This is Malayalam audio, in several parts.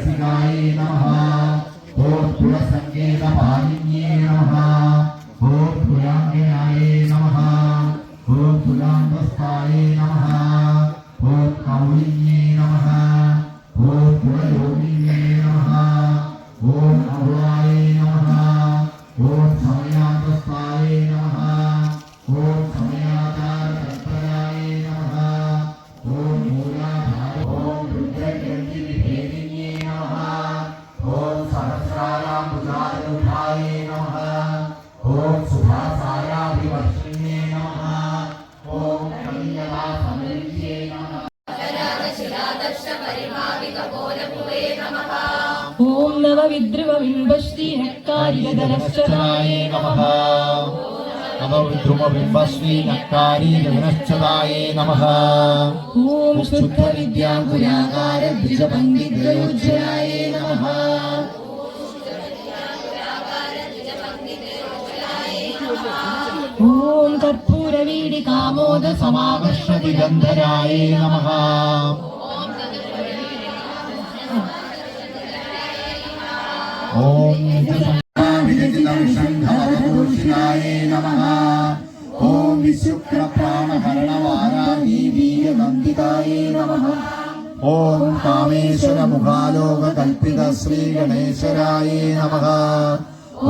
തുളസികായ നമഃ ഓം തുളസങ്കേതപാലിന്യേ നമഃ ഓം തുലാംഗയായ നമഃ ഓം തുലാംഗസ്ഥായ നമഃ ഓം കൗളിന്യേ നമഃ ഓം തുളയോനിന്യേ നമഃ ഓം അരുളായ നമഃ ഓം സമയാന്തസ്ഥായ നമഃ ഓം സമയാതാരതത്പരായ നമഃ ഓം മൂലാധാര ഓം രുദ്രഗ്രന്ഥിവിഭേദിന്യേ നമഃ ഓം സഹസ്രാരാംബുജാരൂഢായ നമഃ ഓം സുഭാസാരാഭിവർഷിണ്യേ നമഃ ഓം കലിയലാസമൃദ്ധ്യേ നമഃ ഓം നവവിദ്രുവബിംബശ്രീനക്കാരിരദനശ്ചതായ നമഃ നവവിദ്രുമബിംബശ്രീനക്കാരീരദനശ്ചതായ നമഃ ഓം ശുദ്ധവിദ്യാങ്കുരാകാരദ്വിജപണ്ഡിതയോജ്ജയായ നമഃ ഓം കർപ്പൂരവീടികാമോദസമാകർഷതിഗന്ധരായ നമഃ ഓം നിത്യസംഘാവിരചിതവിഷംഘവരഭൂഷികായ നമഃ ഓം വിശുക്രപ്രാണഹരണവാരാഹീവീര്യനന്ദിതായ നമഃ ഓം കാമേശ്വരമുഖാലോകകൽപ്പിത ശ്രീഗണേശ്വരായ നമഃ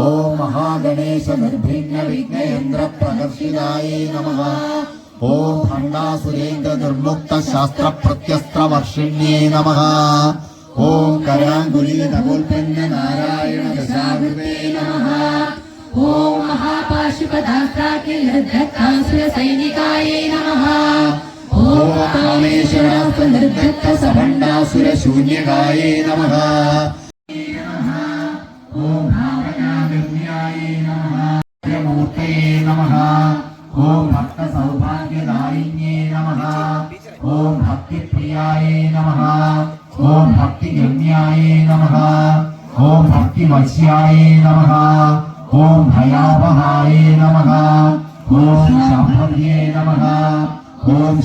ഓം മഹാഗണേശനിർഭിന്നവിഘ്നയന്ത്രപ്രകർഷിതായ നമഃ ഓം ഭണ്ഡാസുരേന്ദ്രനിർമുക്തശാസ്ത്രപ്രത്യസ്ത്രവർഷിണ്യേ നമഃ ഓം കരാങ്കുലീനകോൽപ്പന്നനാരായണ ദശാകൃതേ നമഃ ഓം മഹാപാശുപദാസ്ത്രാഖ്യനിർദ്ധത്താസുരസൈനികായ നമഃ ഓം കാമേശ്വരാസ്തനിർദ്ധത്തസഭണ്ഡാസുരശൂന്യകായ നമഃ ഓം ഭാവനാഗമ്യായ നമഃ മൂർത്തയേ നമഃ ഓം ഭക്തസൗഭാഗ്യദായിന്യേ നമഃ ഓം ഭക്തിപ്രിയായ നമഃ ഓം ഭക്തിഗമ്യായ നമഃ ഓം ഭക്തിവശ്യായ നമഃ ഓം ഭയാവഹായ നമഃ ഓം ശാംഭവ്യേ നമഃ ഓം